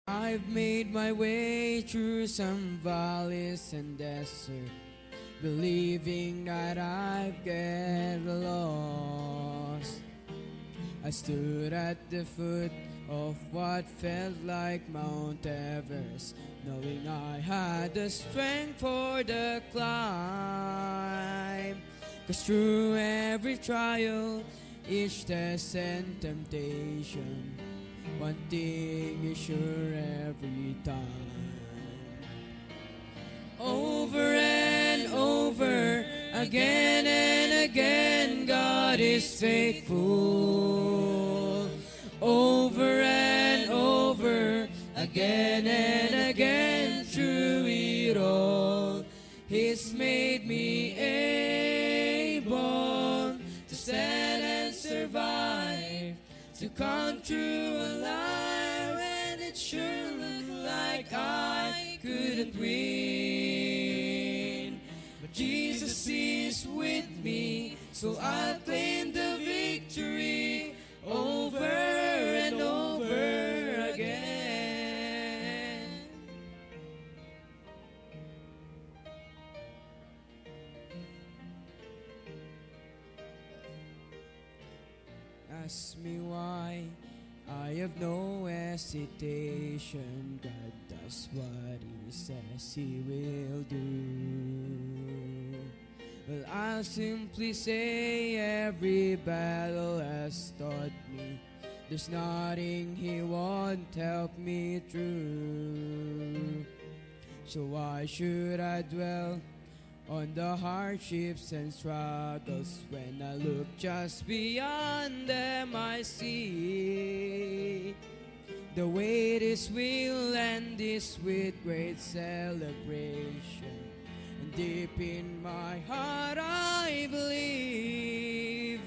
I've made my way through some valleys and desert, believing that I'd get lost. I stood at the foot of what felt like Mount Everest, knowing I had the strength for the climb. 'Cause through every trial, each test and temptation, one thing is sure every time. Over and over, again and again, God is faithful. Over and over, again and again, through it all, He's made me able to stand and survive, to come through alive, and it sure looked like I couldn't win. But Jesus is with me, so I'll claim the victory over and over again. Ask me why, I have no hesitation. God does what He says He will do. Well, I'll simply say every battle has taught me there's nothing He won't help me through. So why should I dwell on the hardships and struggles when I look just beyond them? I see the way this will end is with great celebration, and deep in my heart I believe.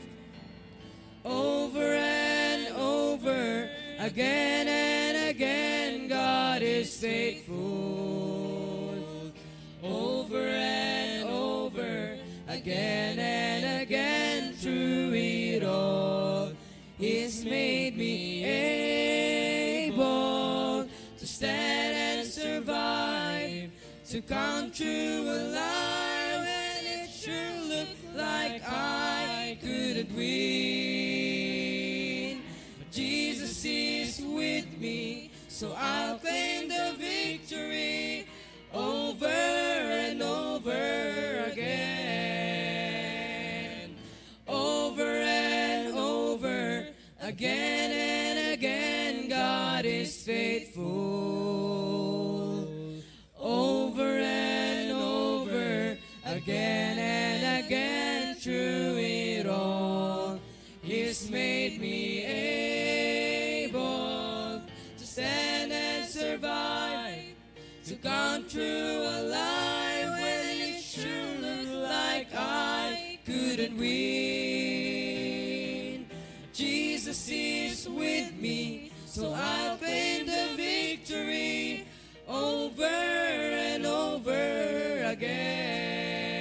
Over and over, again and again, God is faithful. Over and over, again and again, through it all, He's made me able to stand and survive, to come through alive, and it sure looked like I couldn't win. But Jesus is with me, so I'll claim the victory over and over again. Over and over, again and again, God is faithful. Over and over, again and again, through it all, He's made me able to stand and survive, to come through alive, when it sure looked like I couldn't win. Jesus is with me, so I'll claim the victory over and over again.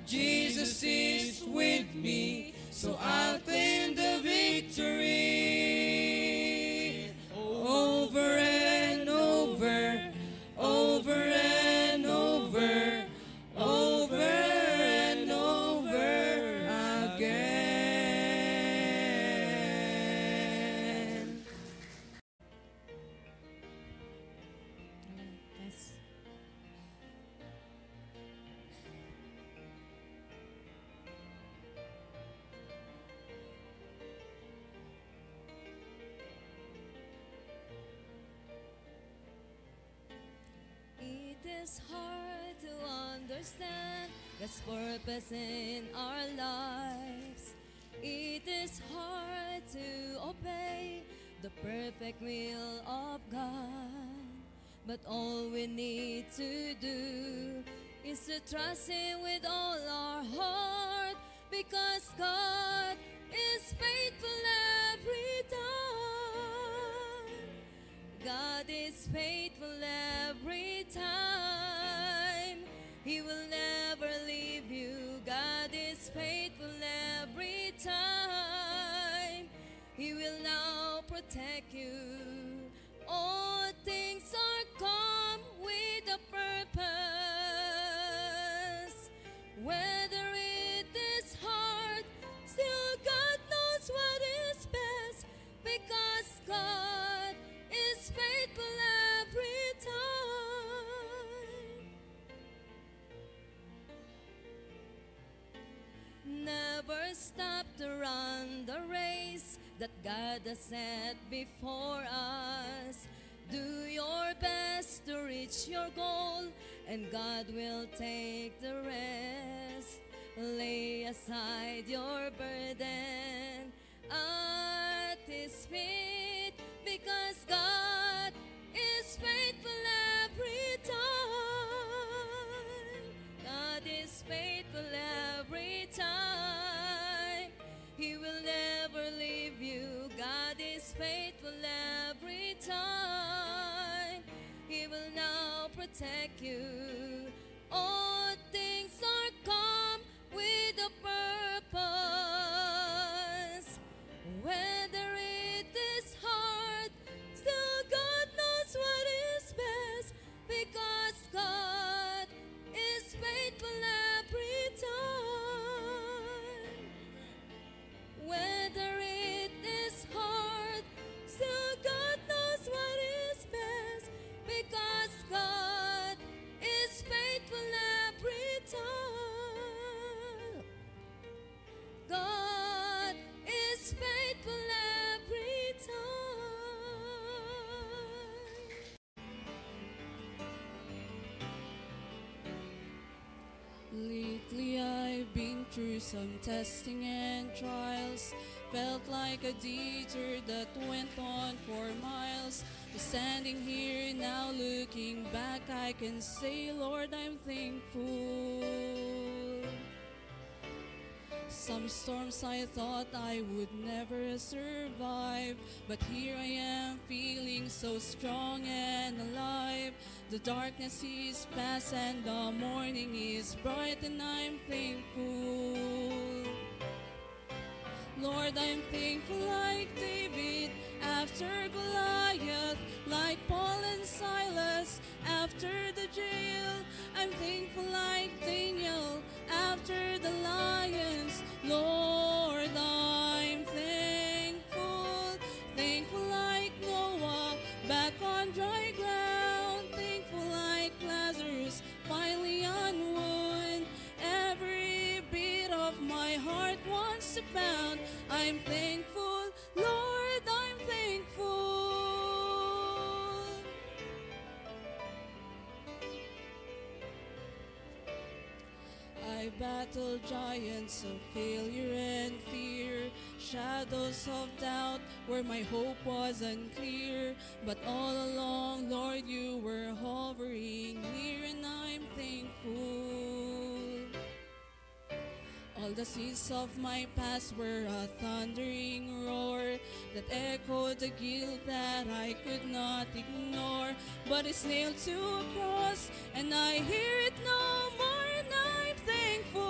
Jesus is with me, so I'll claim the victory over and over, over and over, over and over again. Yes. It is hard to understand God's purpose in our lives. It is hard to obey the perfect will of God. But all we need to do is to trust Him with all our heart, because God is faithful every time. God is faithful every time. He will never leave you. God is faithful every time. He will now protect you All things are come with a purpose. Whether it is hard, still God knows what is best, because God is faithful every time. Never stop to run the race that God has set before us. Do your best to reach your goal, and God will take the rest. Lay aside your burden at His feet, because God is faithful every time. God is faithful every time. He will never leave you. God is faithful every time. He will now protect you. All things are come with a purpose. Whether it is hard, still God knows what is best, because God is faithful every time. Whether it is hard, still God knows what is best, because God is faithful every time. God is faithful every time. Lately I've been through some testing and trials. Felt like a detour that went on for miles. But standing here now looking back, I can say, Lord, I'm thankful. Some storms I thought I would never survive, but here I am feeling so strong and alive. The darkness is past and the morning is bright, and I'm thankful. Lord, I'm thankful like David after Goliath, like Paul and Silas after the jail. I'm thankful like Daniel after the lions. Lord, I'm thankful. Thankful like Noah back on dry ground. Thankful like Lazarus finally on wood. Every beat of my heart wants to pound. I'm thankful, Lord, I'm thankful. I battled giants of failure and fear, shadows of doubt where my hope was unclear. But all along, Lord, you were hovering near, and I'm thankful. All the seas of my past were a thundering roar that echoed the guilt that I could not ignore. But it's nailed to a cross, and I hear it no more, and I'm thankful.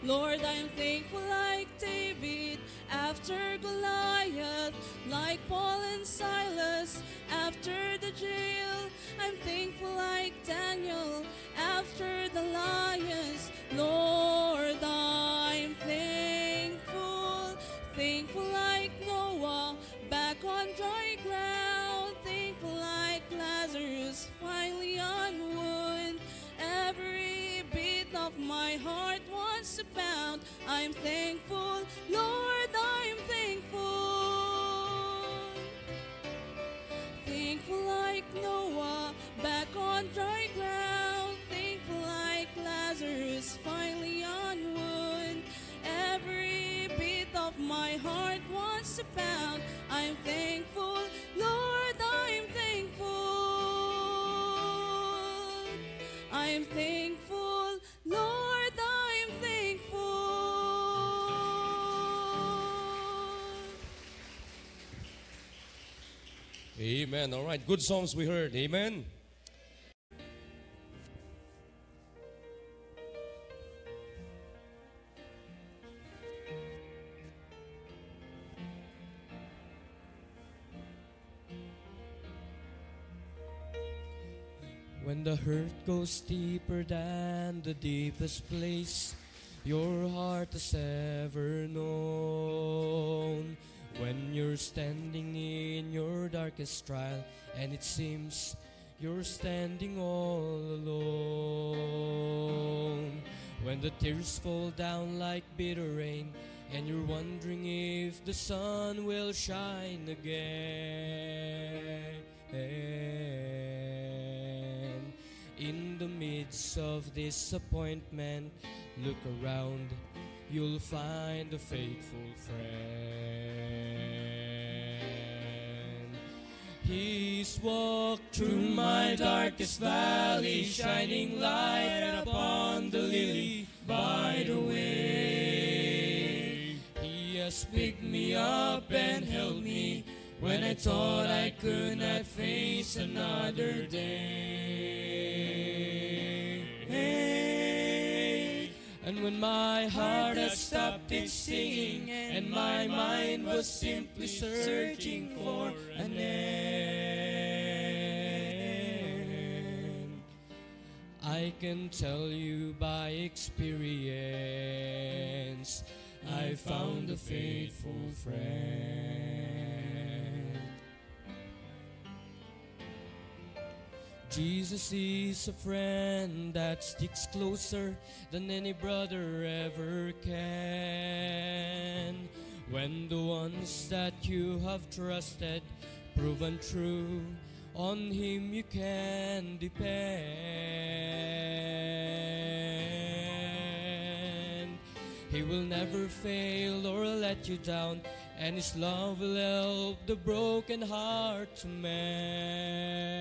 Lord, I'm thankful like David after Goliath, like Paul and Silas after the jail. I'm thankful like Daniel after the lions. Lord, I'm thankful. Thankful like Noah back on dry ground. Thankful like Lazarus finally on wood. Every beat of my heart wants to pound. I'm thankful, Lord, I'm thankful. Thankful like Noah back on dry ground. Thankful like Lazarus finally on wood. Every beat of my heart wants to pound. I'm thankful, Lord, I'm thankful. I'm thankful, Lord, I'm thankful. Amen. All right. Good songs we heard. Amen. When the hurt goes deeper than the deepest place your heart has ever known. When you're standing in your darkest trial and it seems you're standing all alone. When the tears fall down like bitter rain and you're wondering if the sun will shine again. In the midst of disappointment, look around, you'll find a faithful friend. He's walked through my darkest valley, shining light upon the lily by the way. He has picked me up and held me when I thought I could not face another day. And when my heart had stopped its singing and my mind was simply searching for an end, I can tell you by experience, I found a faithful friend. Jesus is a friend that sticks closer than any brother ever can. When the ones that you have trusted proven true, on Him you can depend. He will never fail or let you down, and His love will help the broken heart to mend.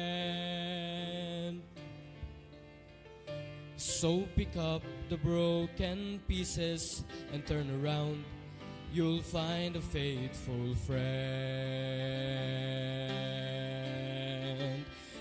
So pick up the broken pieces and turn around, you'll find a faithful friend.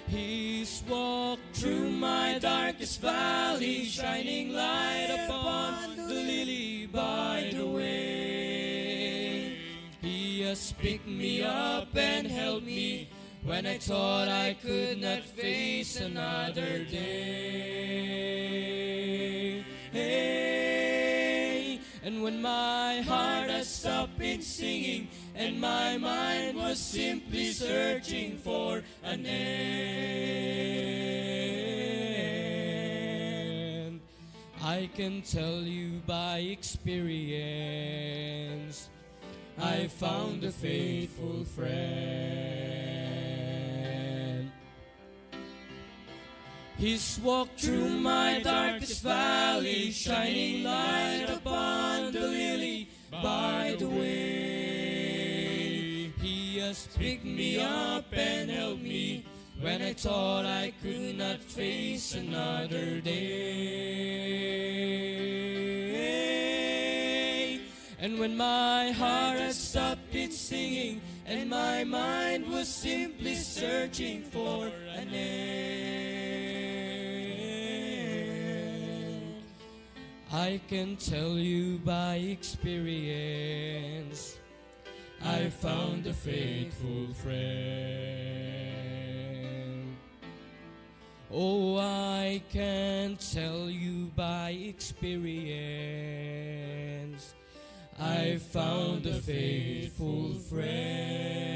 He's walked through my darkest valley, shining light upon the lily by the way. He has picked me up and held me when I thought I could not face another day. And when my heart had stopped its singing and my mind was simply searching for an end, I can tell you by experience, I found a faithful friend. He's walked through my darkest valley, shining light upon the lily by the way. He has picked me up and held me when I thought I could not face another day. And when my heart had stopped its singing and my mind was simply searching for an end, I can tell you by experience, I found a faithful friend. Oh, I can tell you by experience, I found a faithful friend.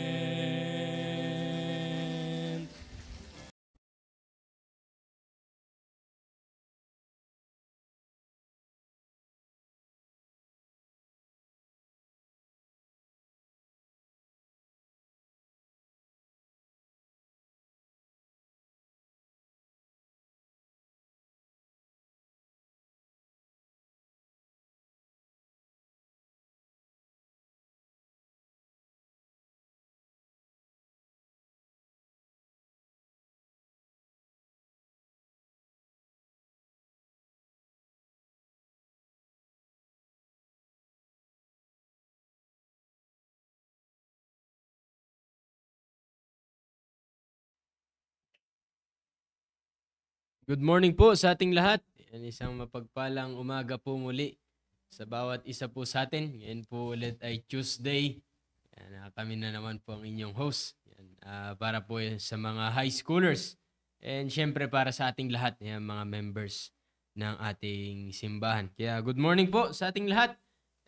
Good morning po sa ating lahat. Yan, isang mapagpalang umaga po muli sa bawat isa po sa atin. Ngayon po ulit ay Tuesday. Yan, kami na naman po ang inyong host. Yan, para po sa mga high schoolers. And syempre para sa ating lahat, yan, mga members ng ating simbahan. Kaya good morning po sa ating lahat.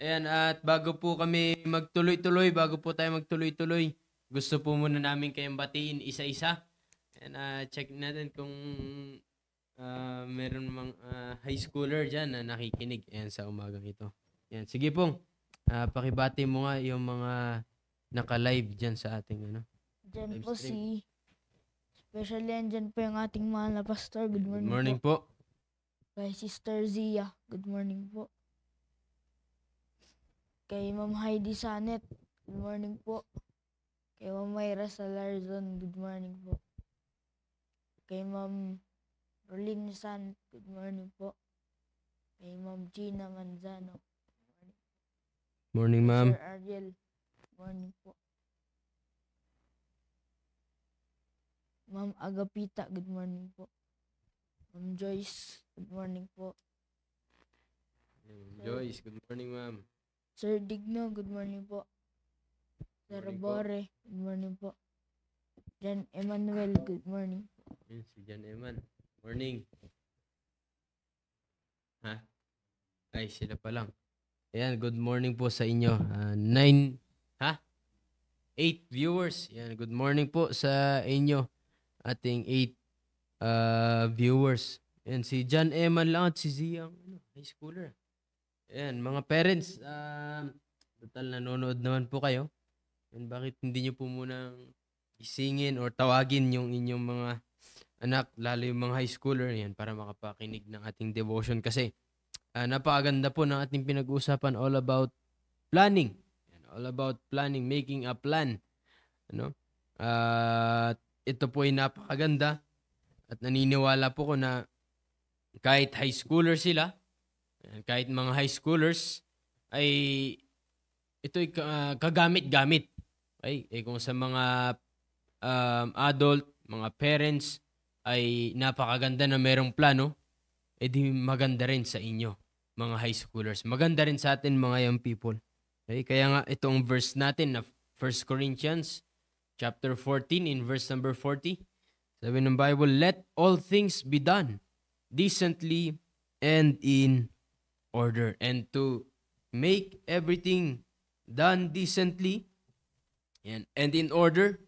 Ayan, at bago po kami magtuloy-tuloy, gusto po muna namin kayong batiin isa-isa. And check natin kung meron mga high schooler dyan na nakikinig sa umagang ito. Ayan, sige pong, pakibati mo nga yung mga naka-live dyan sa ating Diyan live po stream. especially andyan po yung ating mahal na pastor. Good Good morning, morning po. po. Kay Sister Zia, good morning po. Kay Ma'am Heidi Sanet, good morning po. Kay Ma'am Mayra Salarzon, good morning po. Kay Ma'am Rolin San, good morning po. Kay Ma'am Gina Manzano, Morning, ma'am. Sir Ariel, good morning po. Ma'am Agapita, good morning po. Ma'am Joyce, good morning po. Joyce, good morning, ma'am. Sir Digno, good morning po. Sir Morning po. Bore, good morning po. Jan Emmanuel, good morning. Ayan, si Jan Eman. Morning. Ha? Ay, sila pa lang. Ayan, good morning po sa inyo. 8 viewers. Ayan, good morning po sa inyo. Ating 8 viewers. Ayan, si Jan Eman lang at si Ziyang high schooler. Ayan, mga parents, total nanonood naman po kayo. And bakit hindi nyo po munang isingin or tawagin yung inyong mga anak, lalo yung mga high schooler yan, para makapakinig ng ating devotion. Kasi napakaganda po ng ating pinag-uusapan, all about planning. All about planning, making a plan. Ito po ay napakaganda at naniniwala po ko na kahit high schooler sila, kahit mga high schoolers, ay ito'y kagamit-gamit. Kung sa mga adult, mga parents, ay napakaganda na merong plano, di maganda rin sa inyo, mga high schoolers. Maganda rin sa atin, mga young people. Kaya nga itong verse natin na 1 Corinthians chapter 14 in verse number 40, sabi ng Bible, let all things be done decently and in order. And to make everything done decently and in order,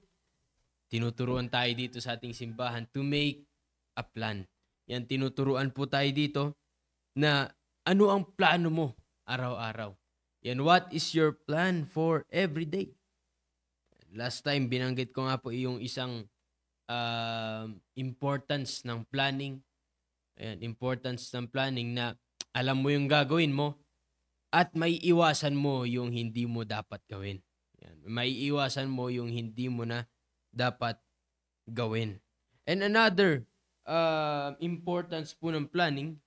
tinuturuan tayo dito sa ating simbahan to make a plan. Yan, tinuturuan po tayo dito na ano ang plano mo araw-araw. Yan, what is your plan for every day? Last time, binanggit ko nga po yung isang importance ng planning. Ayan, importance ng planning na alam mo yung gagawin mo at may iwasan mo yung hindi mo dapat gawin. Ayan, may iwasan mo yung hindi mo na dapat gawin. And another importance po ng planning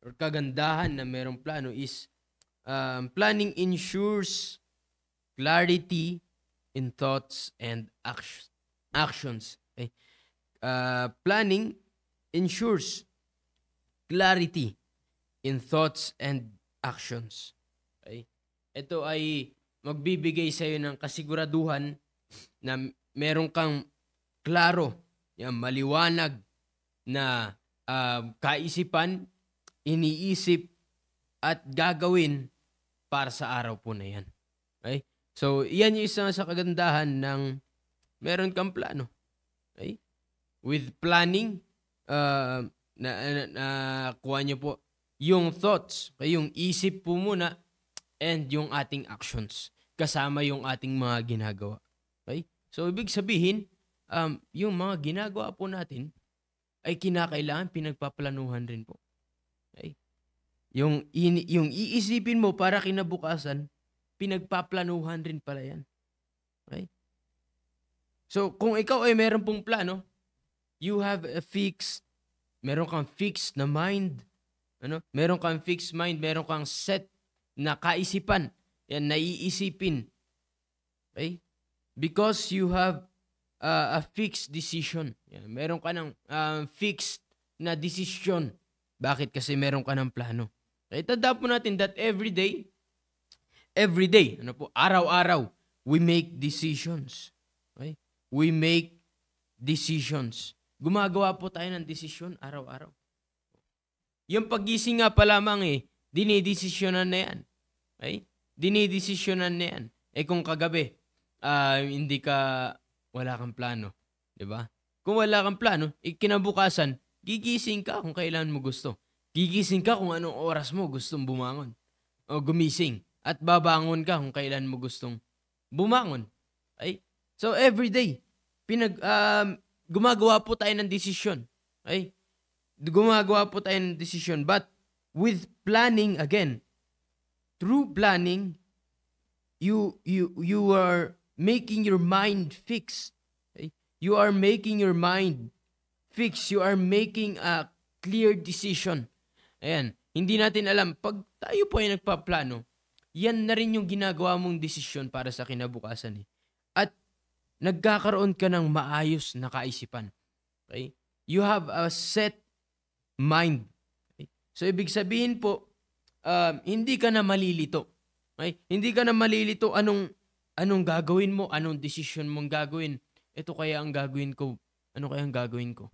or kagandahan na merong plano is planning ensures clarity in thoughts and actions. Planning ensures clarity in thoughts and actions. Ito ay magbibigay sa iyo ng kasiguraduhan na meron kang klaro, maliwanag na kaisipan, iniisip at gagawin para sa araw po na yan. So, yan yung isa sa kagandahan ng meron kang plano. With planning, kuha nyo po yung thoughts, yung isip po muna, and yung ating actions, kasama yung ating mga ginagawa. So, ibig sabihin, yung mga ginagawa po natin ay kinakailangan pinagpaplanuhan rin po. Yung iisipin mo para kinabukasan, pinagpaplanuhan rin pala yan. So, kung ikaw ay meron pong plano, you have meron kang fixed na mind, meron kang fixed mind, meron kang set na kaisipan, yan, naiisipin. Because you have a fixed decision. Yan, meron ka ng fixed na decision. Bakit? Kasi meron ka ng plano. Tanda po natin that every day, araw-araw, we make decisions. We make decisions gumagawa po tayo ng desisyon araw-araw. Yung paggising nga pa lamang dinidesisyonan na yan. Okay? Dinidesisyonan na yan. Kung kagabi, wala kang plano. Diba? Kung wala kang plano, kinabukasan, gigising ka kung kailan mo gusto. Gigising ka kung anong oras mo gustong bumangon. O gumising. At babangon ka kung kailan mo gustong bumangon. Okay? So every day, gumagawa po tayo ng desisyon. Okay? Gumagawa po tayo ng desisyon. But with planning, again, through planning, you are making your mind fixed. Okay? You are making your mind fixed. You are making a clear decision. Ayan. Hindi natin alam. Pag tayo po ay nagpaplano, yan na rin yung ginagawa mong desisyon para sa kinabukasan. At nagkakaroon ka ng maayos na kaisipan. Okay? You have a set mind. Okay? So, ibig sabihin po, hindi ka na malilito. Okay? Hindi ka na malilito anong gagawin mo, anong decision mong gagawin. Ito kaya ang gagawin ko. Ano kaya ang gagawin ko?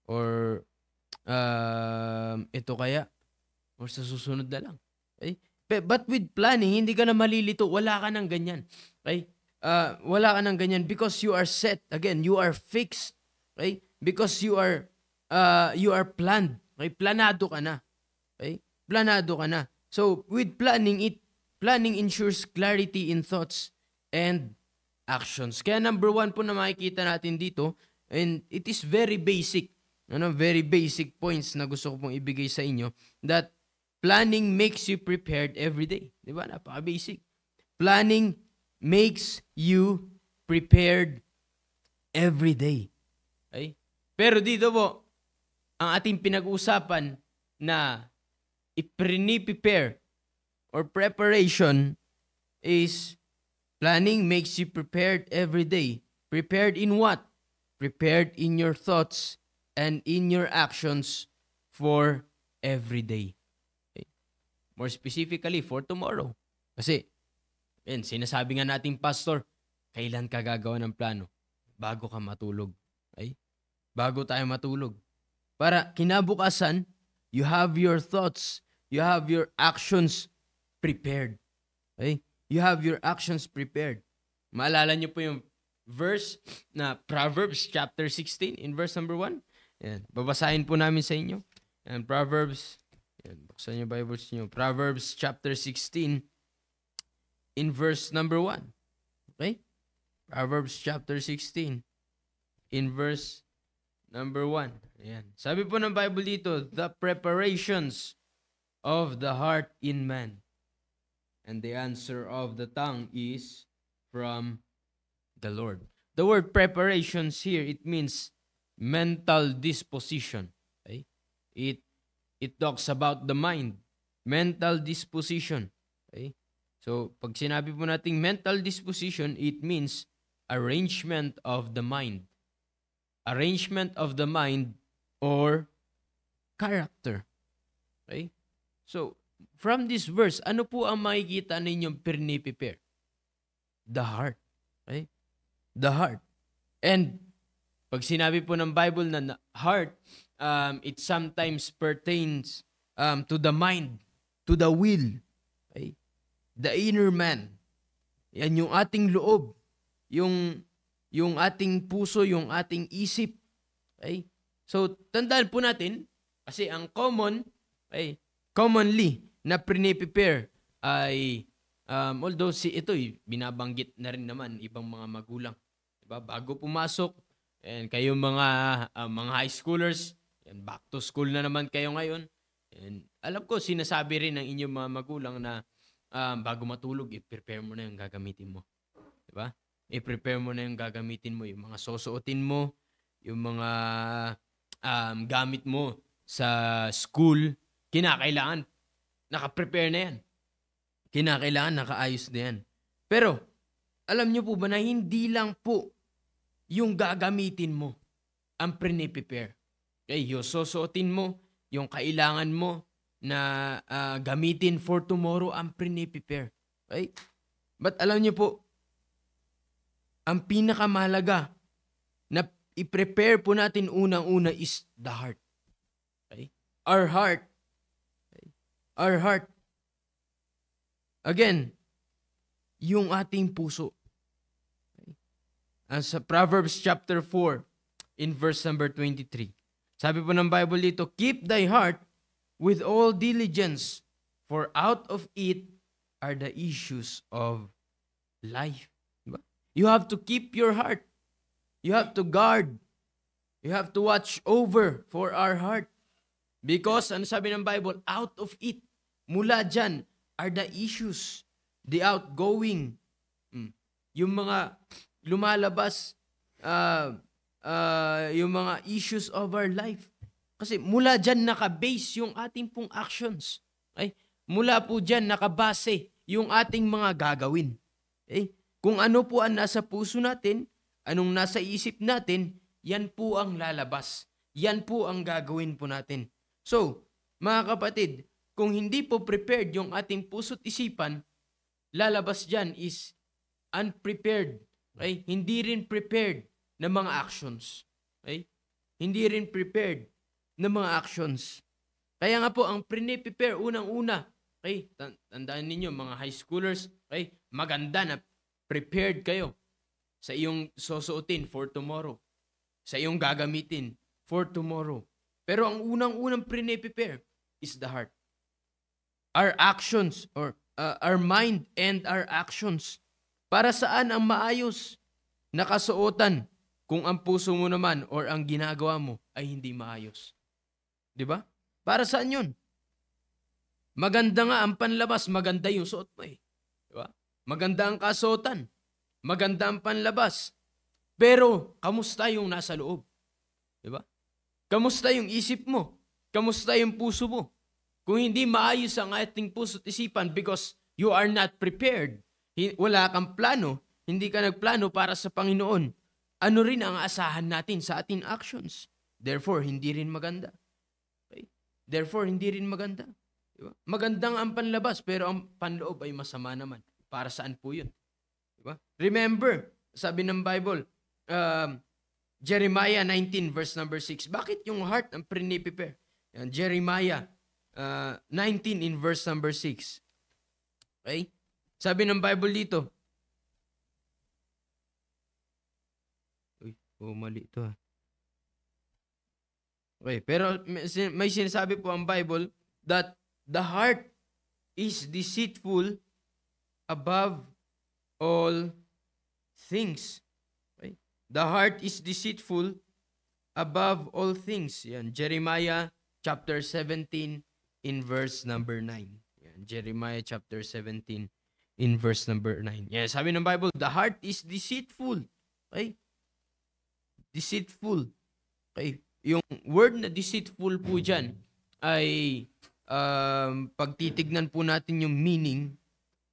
Or, ito kaya? Or sa susunod na lang. Okay? But with planning, hindi ka na malilito. Wala ka ng ganyan. Okay? Wala ka ng ganyan because you are set. Again, you are fixed. Okay? Because you are planned. Okay? Planado ka na. Okay? Planado ka na. So, with planning ensures clarity in thoughts and actions. Kaya number 1 po na makikita natin dito, and it is very basic. Very basic points na gusto ko pong ibigay sa inyo, that planning makes you prepared every day. Di ba? Napaka-basic. Planning makes you prepared every day. Okay? Pero dito po, ang ating pinag-uusapan na i-prepare or preparation is planning makes you prepared every day. Prepared in what? Prepared in your thoughts and in your actions for every day. Okay? More specifically, for tomorrow. Kasi, sinasabi nga nating pastor, kailan ka gagawa ng plano? Bago ka matulog. Okay? Bago tayo matulog. Para kinabukasan, you have your thoughts, you have your actions prepared. Okay? You have your actions prepared. Maalala niyo po yung verse na Proverbs chapter 16 in verse number 1? Yan. Babasahin po namin sa inyo. Yan, Proverbs. Yan, buksan niyo Bibles niyo. Proverbs chapter 16 in verse number 1. Okay? Proverbs chapter 16 in verse number 1. Ayan. Sabi po ng Bible dito, the preparations of the heart in man, and the answer of the tongue is from the Lord. The word preparations here, it means mental disposition. Okay? It talks about the mind. Mental disposition. Okay? So, pag sinabi po nating mental disposition, it means arrangement of the mind. Arrangement of the mind or character. Okay? So, from this verse, ano po ang makikita ninyong prepare? The heart. Okay? The heart. And, pag sinabi po ng Bible na heart, it sometimes pertains to the mind, to the will. Okay? The inner man. Yan yung ating loob. Yung ating puso, yung ating isip. Okay? So, tandaan po natin, kasi ang commonly na prepare ay, although binabanggit na rin naman ibang mga magulang. Diba? Bago pumasok, and kayong mga high schoolers, and back to school na naman kayo ngayon. And alam ko, sinasabi rin ng inyong mga magulang na bago matulog, i-prepare mo na yung gagamitin mo. Diba? I-prepare mo na yung gagamitin mo, yung mga susuotin mo, yung mga gamit mo sa school, kinakailangan naka-prepare na yan. Kinakailangan nakaayos na yan. Pero, alam nyo po ba na hindi lang po yung gagamitin mo ang prepare. Okay, yung susuotin mo, yung kailangan mo na gamitin for tomorrow ang prepare. Okay? But alam nyo po, ang pinakamahalaga na i-prepare po natin unang-una is the heart. Okay? Our heart. Okay? Our heart. Again, yung ating puso. Okay? Sa Proverbs chapter 4, in verse number 23. Sabi po ng Bible dito, keep thy heart with all diligence, for out of it are the issues of life. Diba? You have to keep your heart. You have to guard. You have to watch over for our heart. Because, ano sabi ng Bible, out of it, mula dyan, are the issues, the outgoing, yung mga lumalabas, yung mga issues of our life. Kasi mula dyan nakabase yung ating pong actions. Okay? Mula po dyan nakabase yung ating mga gagawin. Okay? Kung ano po ang nasa puso natin, anong nasa isip natin, yan po ang lalabas. Yan po ang gagawin po natin. So, mga kapatid, kung hindi po prepared yung ating puso't isipan, lalabas dyan is unprepared. Okay? Hindi rin prepared na mga actions. Okay? Hindi rin prepared na mga actions. Kaya nga po, ang prepare unang-una, okay? Tandaan ninyo, mga high schoolers, okay? Maganda na prepared kayo sa iyong susuotin for tomorrow. Sa iyong gagamitin for tomorrow. Pero ang unang-unang prepare is the heart. Our actions, or our mind and our actions. Para saan ang maayos na kasuotan kung ang puso mo naman or ang ginagawa mo ay hindi maayos? Diba? Para saan yun? Maganda nga ang panlabas, maganda yung suot mo eh. Diba? Maganda ang kasuotan, maganda ang panlabas. Pero, kamusta yung nasa loob? Diba? Kamusta yung isip mo? Kamusta yung puso mo? Kung hindi maayos ang ating puso at isipan because you are not prepared, wala kang plano, hindi ka nagplano para sa Panginoon, ano rin ang asahan natin sa ating actions? Therefore, hindi rin maganda. Okay? Therefore, hindi rin maganda. Diba? Magandang ang panlabas, pero ang panloob ay masama naman. Para saan po yun? Diba? Remember, sabi ng Bible, Jeremiah 19 verse number 6. Bakit yung heart ang prepare? Jeremiah 19 in verse number 6. Okay? Sabi ng Bible dito. Mali ito ha. Okay, pero may sinasabi po ang Bible that the heart is deceitful above all things. Okay? The heart is deceitful above all things. Yan, Jeremiah chapter 17 in verse number 9. Yan, Jeremiah chapter 17 in verse number 9. Yan, sabi ng Bible, the heart is deceitful. Okay? Deceitful. Okay? Yung word na deceitful po dyan ay pagtitignan po natin yung meaning,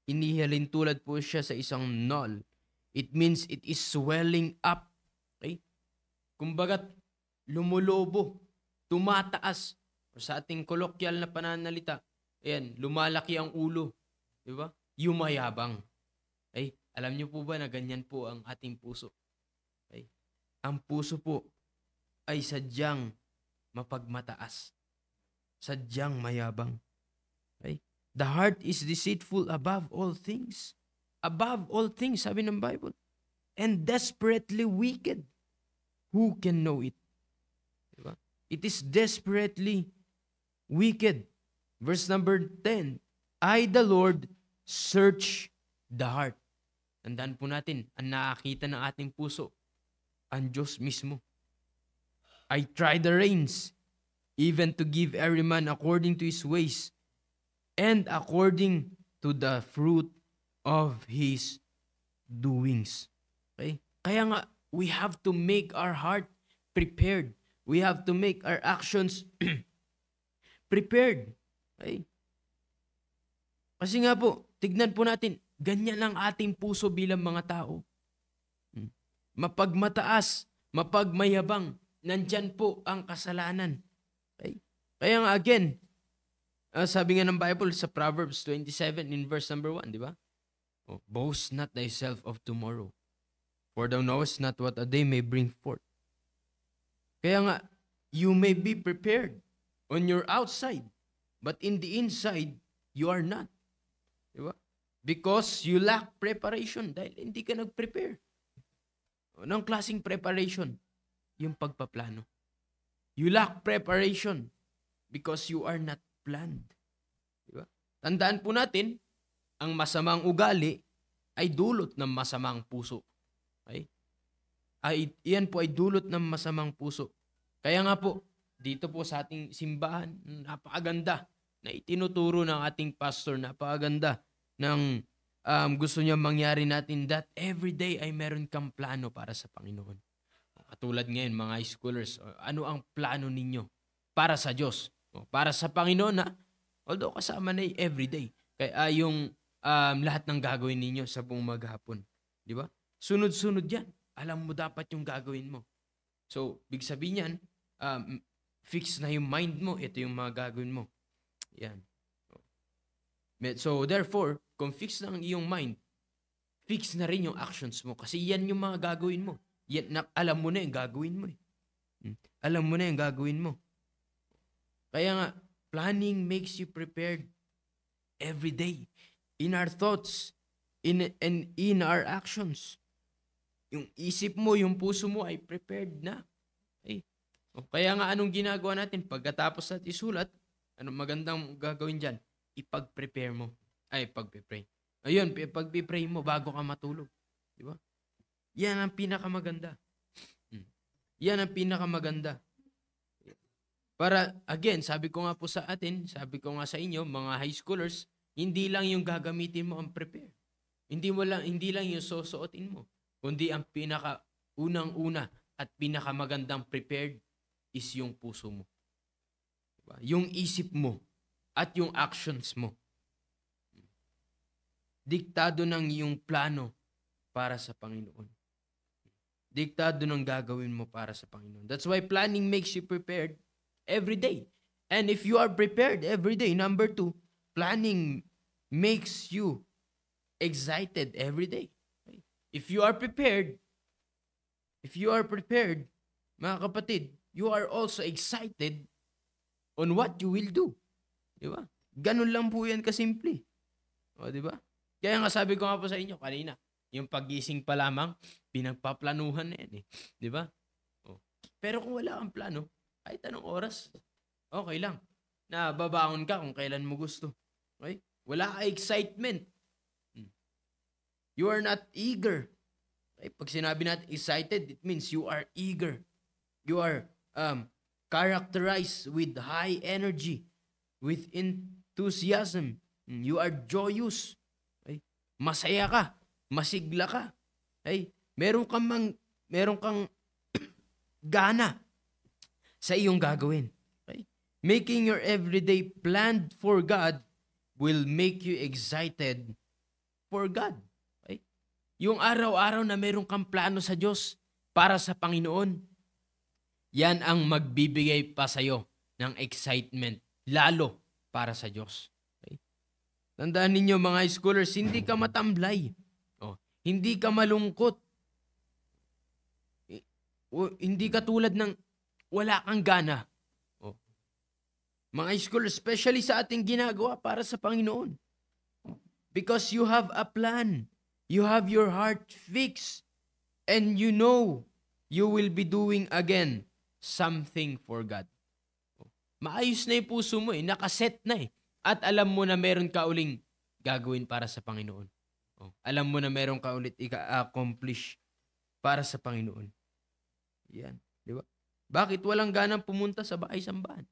inihalin tulad po siya sa isang null. It means it is swelling up. Okay? Kumbaga, lumulobo, tumataas. O sa ating kolokyal na pananalita, ayan, lumalaki ang ulo. Diba? Yumayabang. Ay, alam niyo po ba na ganyan po ang ating puso? Okay? Ang puso po ay sadyang mapagmataas. Sadyang mayabang. Okay? The heart is deceitful above all things. Above all things, sabi ng Bible. And desperately wicked. Who can know it? Diba? It is desperately wicked. Verse number 10. I, the Lord, search the heart. Tandaan po natin, ang nakakita ng ating puso, ang Diyos mismo. I try the reins, even to give every man according to his ways, and according to the fruit of his doings. Okay? Kaya nga, we have to make our heart prepared. We have to make our actions prepared. Okay? Kasi nga po, tignan po natin, ganyan ang ating puso bilang mga tao. Mapagmataas, mapagmayabang, nandyan po ang kasalanan. Okay? Kaya nga again, sabi nga ng Bible sa Proverbs 27 in verse number 1, di ba? Oh, boast not thyself of tomorrow, for thou knowest not what a day may bring forth. Kaya nga, you may be prepared on your outside, but in the inside, you are not. Di ba? Because you lack preparation dahil hindi ka nag-prepare. Anong klaseng preparation? Yung pagpaplano. You lack preparation because you are not planned. Di ba? Tandaan po natin, ang masamang ugali ay dulot ng masamang puso. Okay? Iyan po ay dulot ng masamang puso. Kaya nga po, dito po sa ating simbahan, napakaganda na itinuturo ng ating pastor, napakaganda ng gusto niya mangyari natin that every day ay meron kang plano para sa Panginoon. Katulad ngayon, mga high schoolers, ano ang plano ninyo para sa Diyos? Para sa Panginoon na, although kasama na everyday, kaya yung lahat ng gagawin ninyo sa buong maghapon. Di ba? Sunod-sunod yan. Alam mo dapat yung gagawin mo. So, big sabihin yan, fix na yung mind mo, ito yung mga gagawin mo. Yan. So, therefore, kung fix na ang iyong mind, fix na rin yung actions mo. Kasi yan yung mga gagawin mo. Yan, alam mo na yung gagawin mo. Alam mo na yung gagawin mo. Kaya nga, planning makes you prepared every day. In our thoughts, in our actions. Yung isip mo, yung puso mo ay prepared na. Okay? Kaya nga anong ginagawa natin pagkatapos natin isulat, anong magandang gagawin dyan? Ipag-prepare mo. Pag-pray. Ayun, pag-pray mo bago ka matulog. Di ba? Yan ang pinakamaganda. Yan ang pinakamaganda. Para, again, sabi ko nga po sa atin, sabi ko nga sa inyo, mga high schoolers, hindi lang yung gagamitin mo ang prepare. Hindi lang yung susuotin mo. Kundi ang pinaka-unang-una at pinakamagandang prepared is yung puso mo. Diba? Yung isip mo at yung actions mo. Diktado ng iyong plano para sa Panginoon. Diktado ng gagawin mo para sa Panginoon. That's why planning makes you prepared every day. And if you are prepared every day, number 2, planning makes you excited every day. If you are prepared, mga kapatid, you are also excited on what you will do. Di ba? Ganun lang po yan kasimple. O, di ba? Kaya nga sabi ko nga po sa inyo kanina, yung pagising pa lamang, pinagpaplanuhan na yan eh. Di ba? O. Pero kung wala kang plano, kahit anong oras, okay lang. Nababangon ka kung kailan mo gusto. Okay? Wala ka excitement. You are not eager. Okay? Pag sinabi natin excited, it means you are eager. You are characterized with high energy, with enthusiasm. You are joyous. Okay? Masaya ka. Masigla ka. Okay? Meron kang gana sa iyong gagawin. Okay? Making your everyday planned for God will make you excited for God. Okay? Yung araw-araw na meron kang plano sa Diyos para sa Panginoon, yan ang magbibigay pa sa'yo ng excitement, lalo para sa Diyos. Okay? Tandaan ninyo mga high schoolers, hindi ka matamblay. Hindi ka malungkot. Hindi ka tulad ng wala kang gana. Mga high schoolers, especially sa ating ginagawa para sa Panginoon. Because you have a plan. You have your heart fixed. And you know you will be doing again something for God. Maayos na yung puso mo eh. Nakaset na eh. At alam mo na meron ka uling gagawin para sa Panginoon. Alam mo na meron ka ulit i-accomplish para sa Panginoon. Yan. Di ba? Bakit walang ganang pumunta sa bahay-sambahan?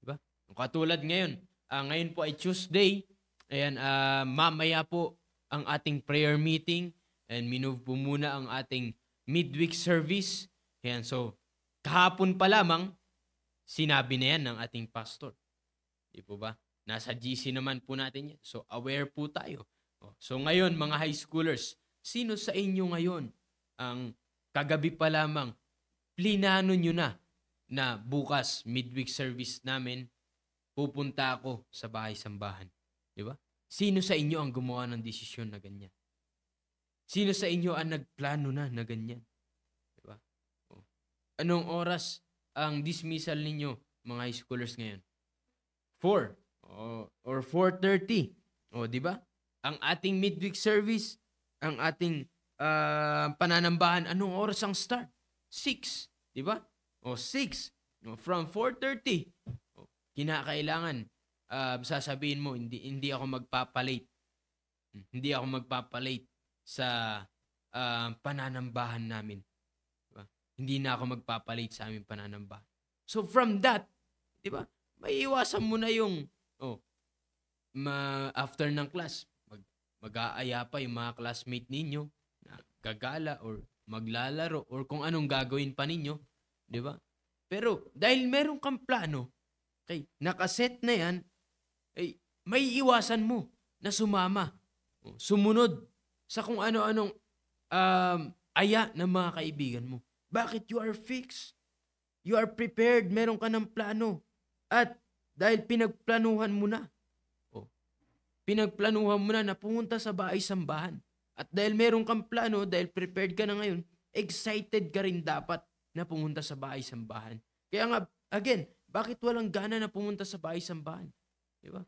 Di ba? Katulad ngayon. Ngayon po ay Tuesday. Ayan, mamaya po ang ating prayer meeting. And minove po muna ang ating midweek service. Ayan, so kahapon pa lamang, sinabi na yan ng ating pastor. Di po ba? Nasa GC naman po natin yan. So aware po tayo. So ngayon mga high schoolers, sino sa inyo ngayon ang kagabi pa lamang, plinano nyo na bukas midweek service namin, pupunta ako sa bahay-sambahan. Di ba? Sino sa inyo ang gumawa ng desisyon na ganyan? Sino sa inyo ang nagplano na ganyan? Di ba? Anong oras ang dismissal ninyo, mga high schoolers ngayon? 4 or 4:30. O, di ba? Ang ating midweek service, ang ating pananambahan, anong oras ang start? 6, di ba? O 6, from 4:30. Kinakailangan, sasabihin mo, hindi ako magpapalate. Hindi ako magpapalate sa pananambahan namin. Diba? Hindi na ako magpapalate sa aming pananambahan. So from that, di ba? Maiiwasan mo na yung after ng class, mag-aaya pa yung mga classmate ninyo na gagala or maglalaro or kung anong gagawin pa ninyo, di ba? Pero dahil meron kang plano, okay, nakaset na yan, may iwasan mo na sumama, sumunod sa kung ano-anong aya ng mga kaibigan mo. Bakit? You are fixed. You are prepared. Meron ka ng plano. At dahil pinagplanuhan mo na, na pumunta sa bahay-sambahan. At dahil meron kang plano, dahil prepared ka na ngayon, excited ka rin dapat na pumunta sa bahay-sambahan. Kaya nga, again, bakit walang gana na pumunta sa bahay-sambahan? Di ba?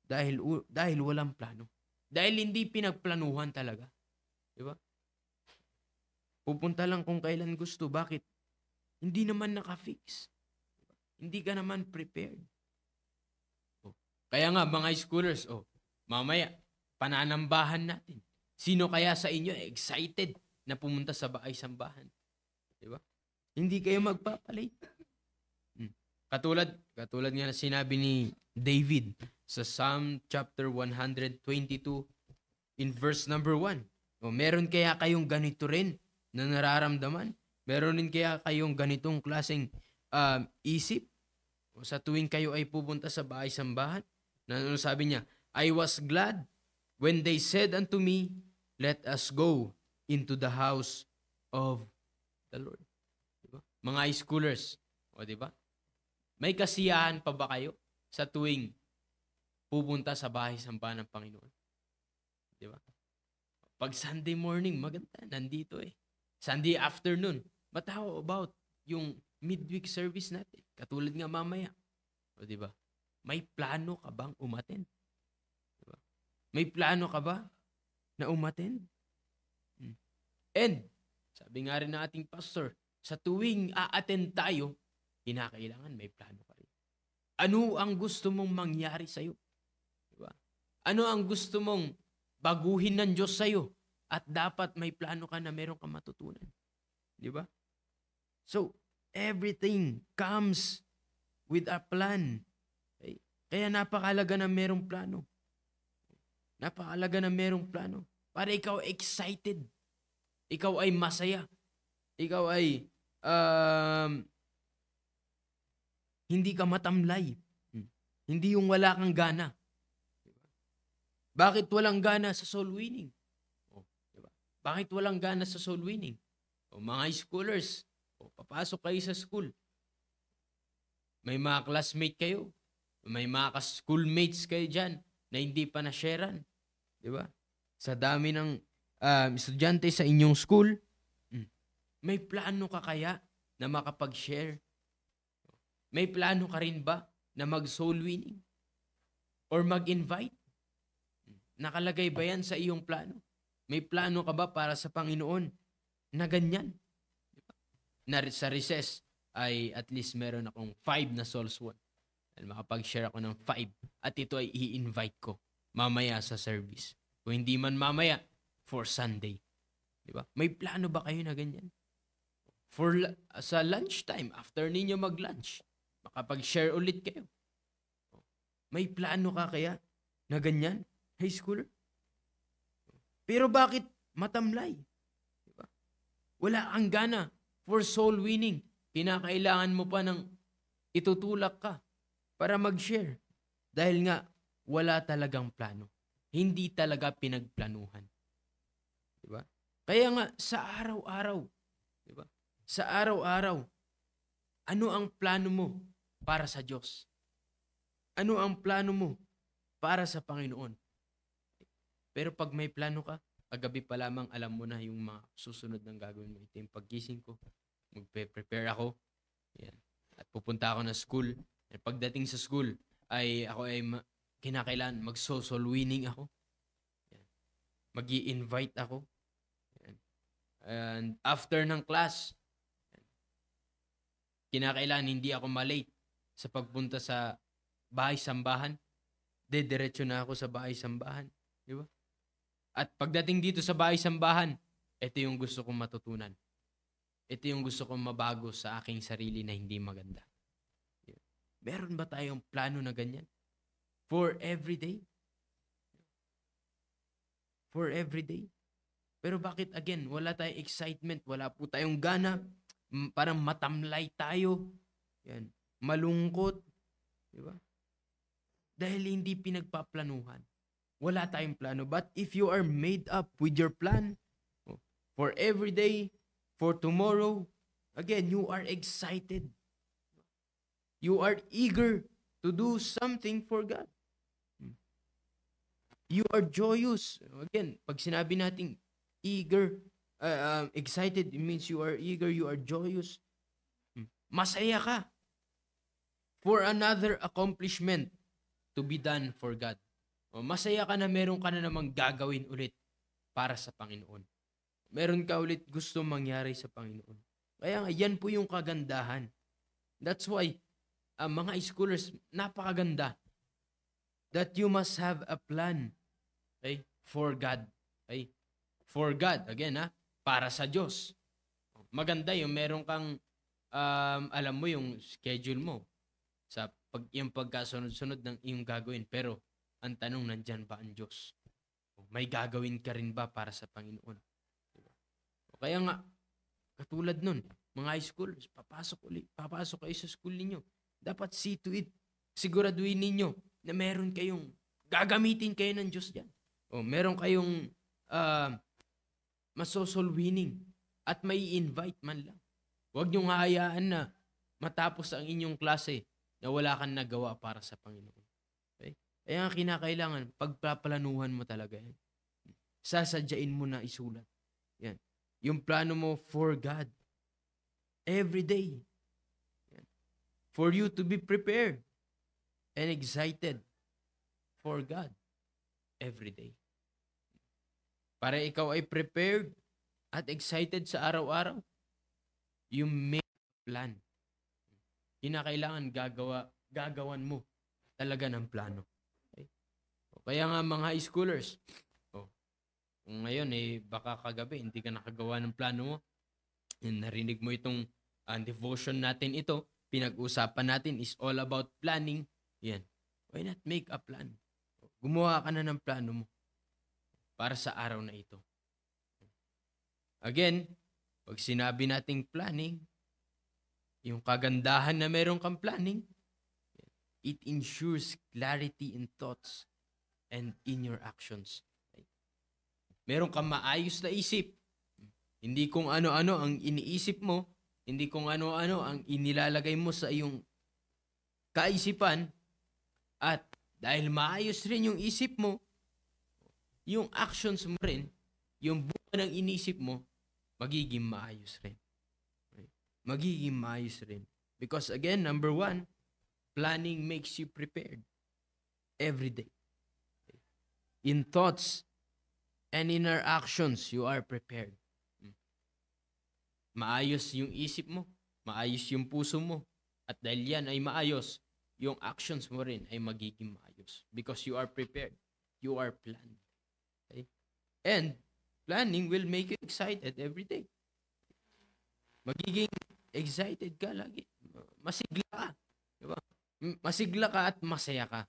Dahil walang plano. Dahil hindi pinagplanuhan talaga. Di ba? Pupunta lang kung kailan gusto. Bakit? Hindi naman naka-fix. Diba? Hindi ka naman prepared. Kaya nga, mga schoolers, mamaya, pananambahan natin. Sino kaya sa inyo excited na pumunta sa bahay-sambahan? Diba? Hindi kayo magpapalate. Katulad nga na sinabi ni David sa Psalm chapter 122 in verse number 1. Meron kaya kayong ganito rin na nararamdaman? Meron din kaya kayong ganitong klaseng isip? Sa tuwing kayo ay pupunta sa bahay-sambahan? Ano sabi niya? I was glad when they said unto me, let us go into the house of the Lord. Diba? Mga high schoolers, diba? May kasiyahan pa ba kayo sa tuwing pupunta sa bahay-sambahan ng Panginoon? Diba? Pag Sunday morning, maganda, nandito Sunday afternoon, but how about yung midweek service natin? Katulad nga mamaya. Diba? May plano ka bang umattend? Diba? May plano ka ba na umattend? And, sabi nga rin ng ating pastor, sa tuwing a-attend tayo, kinakailangan may plano ka rin. Ano ang gusto mong mangyari sa'yo? Diba? Ano ang gusto mong baguhin ng Diyos sa'yo? At dapat may plano ka na meron kang matutunan. Diba? So, everything comes with a plan. Okay? Kaya napakalaga na merong plano. Napakalaga na merong plano. Para ikaw excited. Ikaw ay masaya. Ikaw ay hindi ka matamlay. Hindi yung wala kang gana. Bakit walang gana sa soul winning? Diba? Bakit walang gana sa soul winning? Mga schoolers, papasok kayo sa school. May mga classmate kayo. May mga schoolmates kayo dyan na hindi pa na-sharean. Diba? Sa dami ng estudyante sa inyong school, may plano ka kaya na makapag-share? May plano ka rin ba na mag-soul winning? Or mag-invite? Nakalagay ba yan sa iyong plano? May plano ka ba para sa Panginoon na ganyan? Na sa recess ay at least meron akong 5 na souls won. Makapag-share ako ng 5 at ito ay i-invite ko mamaya sa service. Kung hindi man mamaya, for Sunday. Diba? May plano ba kayo na ganyan? Sa lunchtime, after ninyo mag-lunch, makapag-share ulit kayo. May plano ka kaya na ganyan, high schooler? Pero bakit matamlay? Diba? Wala kang gana for soul winning. Kinakailangan mo pa ng itutulak ka para mag-share. Dahil nga, wala talagang plano. Hindi talaga pinagplanuhan. Diba? Kaya nga, sa araw-araw, diba? Sa araw-araw, ano ang plano mo para sa Diyos? Ano ang plano mo para sa Panginoon? Pero pag may plano ka, paggabi pa lamang alam mo na yung mga susunod ng gagawin mo. Ito yung paggising ko, magpe-prepare ako. Yan. At pupunta ako ng school. At pagdating sa school, ay ako ay kinakailangan mag-social winning ako. Yan. Mag-i-invite ako. Yan. And after ng class, kinakailangan hindi ako malate sa pagpunta sa bahay-sambahan. Diretso na ako sa bahay-sambahan. Di ba? At pagdating dito sa bahay-sambahan, ito yung gusto kong matutunan. Ito yung gusto kong mabago sa aking sarili na hindi maganda. Meron ba tayong plano na ganyan? For everyday? For everyday? Pero bakit again, wala tayong excitement, wala po tayong gana, parang matamlay tayo, yan, malungkot, di ba? Dahil hindi pinagpaplanuhan. Wala tayong plano. But if you are made up with your plan, for everyday, for tomorrow, again, you are excited. You are eager to do something for God. You are joyous. Again, pag sinabi natin eager, excited, it means you are eager, you are joyous. Masaya ka for another accomplishment to be done for God. Masaya ka na meron ka na namang gagawin ulit para sa Panginoon. Meron ka ulit gusto mangyari sa Panginoon. Kaya nga, yan po yung kagandahan. That's why, mga schoolers, napakaganda that you must have a plan, okay, for God. Okay? For God, again, para sa Diyos. Maganda yung meron kang, alam mo yung schedule mo sa yung pagkasunod-sunod ng iyong gagawin. Pero, ang tanong, nandyan ba ang Diyos? May gagawin ka rin ba para sa Panginoon? Kaya nga, katulad nun, mga high schoolers, papasok kayo sa school ninyo. Dapat see to it. Siguraduhin ninyo na meron kayong, gagamitin kayo ng Diyos dyan. Meron kayong masosol winning at may invite man lang. Huwag niyong hayaan na matapos ang inyong klase na wala kang nagawa para sa Panginoon. Okay? Kaya nga kinakailangan, pagpaplanuhan mo talaga yan. Sasadyain mo na isulat. Yan. Yung plano mo for God. Every day. Yan. For you to be prepared and excited for God. Every day. Para ikaw ay prepared at excited sa araw-araw, you make a plan. Kinakailangan gagawan mo talaga ng plano. Okay? Kaya nga mga high schoolers, kung ngayon baka kagabi hindi ka nakagawa ng plano mo, narinig mo itong devotion natin ito, pinag-usapan natin is all about planning, yan. Why not make a plan? Gumawa ka na ng plano mo para sa araw na ito. Again, pag sinabi nating planning, yung kagandahan na meron kang planning, it ensures clarity in thoughts and in your actions. Meron kang maayos na isip. Hindi kung ano-ano ang iniisip mo, hindi kung ano-ano ang inilalagay mo sa iyong kaisipan, at dahil maayos rin yung isip mo, yung actions mo rin, yung bunga ng inisip mo, magiging maayos rin. Magiging maayos rin. Because again, number 1, planning makes you prepared every day. In thoughts and in our actions, you are prepared. Maayos yung isip mo, maayos yung puso mo, at dahil yan ay maayos, yung actions mo rin ay magiging maayos. Because you are prepared. You are planned. Okay? And planning will make you excited every day. Magiging excited ka lagi. Masigla ka. Diba? Masigla ka at masaya ka.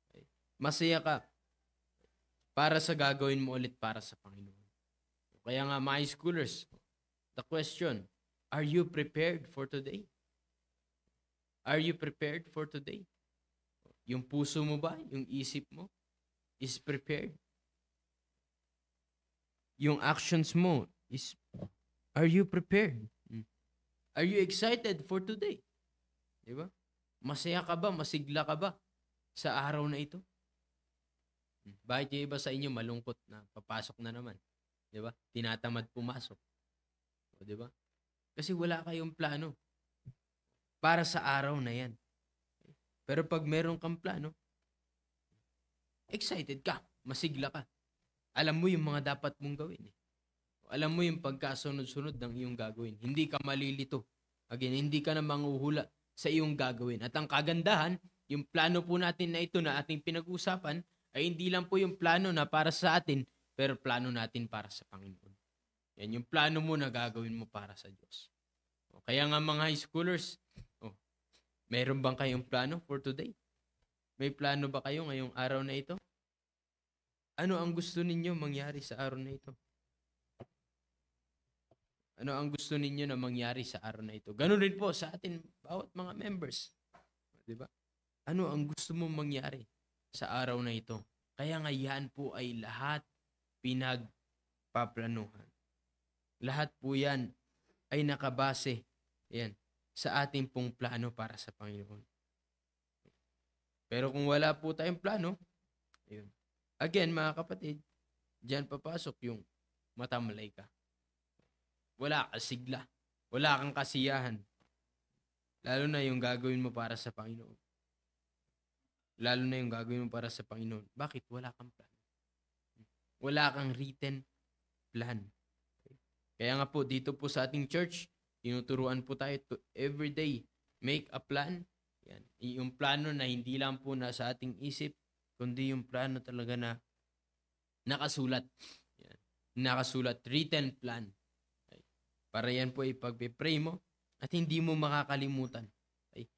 Okay? Masaya ka para sa gagawin mo ulit para sa Panginoon. Kaya nga mga schoolers, the question, are you prepared for today? Are you prepared for today? Yung puso mo ba? Yung isip mo is prepared? Yung actions mo is, are you prepared? Are you excited for today? Diba? Masaya ka ba? Masigla ka ba sa araw na ito? Bakit yung iba sa inyo malungkot na papasok na naman? Diba? Tinatamad pumasok. O, diba? Kasi wala kayong plano. para sa araw na yan. Pero pag meron kang plano, excited ka, masigla ka. Alam mo yung mga dapat mong gawin. Alam mo yung pagkasunod-sunod ng iyong gagawin. Hindi ka malilito. Again, hindi ka na manghuhula sa iyong gagawin. At ang kagandahan, yung plano po natin na ito na ating pinag-usapan ay hindi lang po yung plano na para sa atin, pero plano natin para sa Panginoon. Yan yung plano mo na gagawin mo para sa Diyos. Kaya nga mga high schoolers, meron bang kayong plano for today? May plano ba kayo ngayong araw na ito? Ano ang gusto ninyo mangyari sa araw na ito? Ano ang gusto ninyo na mangyari sa araw na ito? Ganun rin po sa atin, bawat mga members. Diba? Ano ang gusto mong mangyari sa araw na ito? Kaya nga yan po ay lahat pinagpaplanuhan. Lahat po yan ay nakabase sa ating pong plano para sa Panginoon. Pero kung wala po tayong plano, again mga kapatid, diyan papasok yung matamalay ka. Wala kang sigla. Wala kang kasiyahan. Lalo na yung gagawin mo para sa Panginoon. Lalo na yung gagawin mo para sa Panginoon. Bakit? Wala kang plan. Wala kang written plan. Kaya nga po, dito po sa ating church, tinuturuan po tayo to everyday make a plan. Yan. Yung plano na hindi lang po nasa ating isip, kundi yung plano talaga na nakasulat. Yan. Nakasulat, written plan. Para yan po ipagpe-pray mo at hindi mo makakalimutan.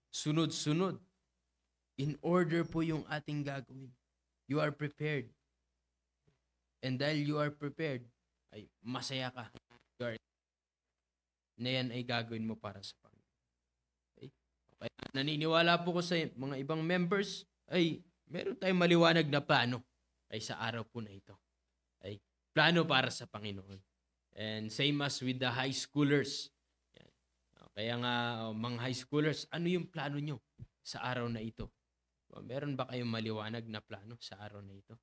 Sunod-sunod. In order po yung ating gagawin. You are prepared. And dahil you are prepared, ay masaya ka. Na yan ay gagawin mo para sa Panginoon. Kaya naniniwala po ko sa mga ibang members ay meron tayong maliwanag na plano ay sa araw po na ito. Ay plano para sa Panginoon. And same as with the high schoolers. Kaya nga mga high schoolers, ano yung plano nyo sa araw na ito? Meron ba kayong maliwanag na plano sa araw na ito?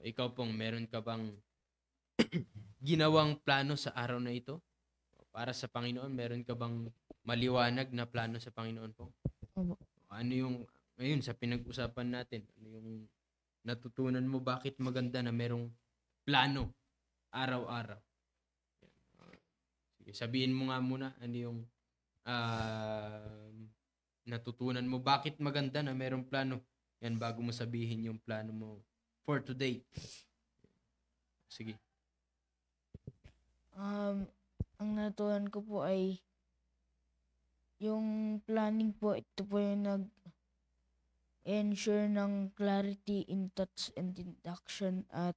Ikaw pong meron ka bang ginawang plano sa araw na ito? Para sa Panginoon, meron ka bang maliwanag na plano sa Panginoon po? Ano yung, ngayon sa pinag-usapan natin, ano yung natutunan mo bakit maganda na merong plano araw-araw? Sige, sabihin mo nga muna ano yung natutunan mo. Bakit maganda na merong plano? Yan, bago mo sabihin yung plano mo for today. Sige. Ang natutunan ko po ay yung planning po, ito po yung nag-ensure ng clarity in thoughts and in action at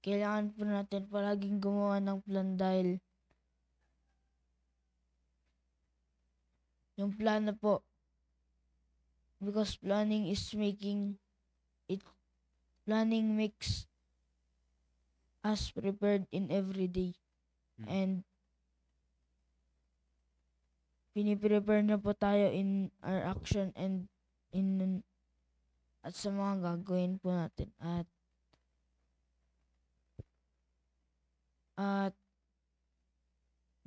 kailangan po natin palaging gumawa ng plan dahil yung plano po, because planning makes us prepared in every day. And piniprepare na po tayo in our action and at sa mga gagawin po natin. At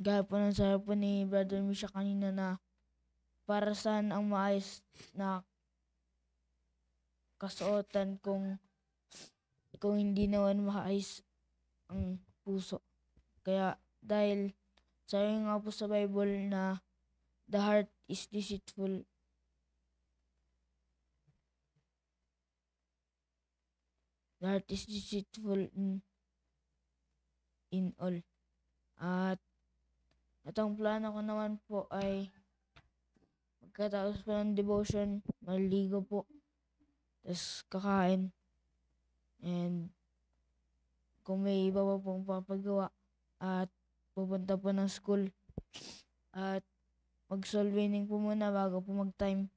gaya po ng sabi po ni Brother Misha kanina na para saan ang maayos na kasuotan kung hindi naman maayos ang puso. Kaya dahil sabi nga po sa Bible na the heart is deceitful. The heart is deceitful in all. At itong plano ko naman po ay magkatapos po ng devotion, maligo po, tapos kakain. And kung may iba pa pong papagawa at pupunta po ng school at mag-soul winning po muna bago po mag-time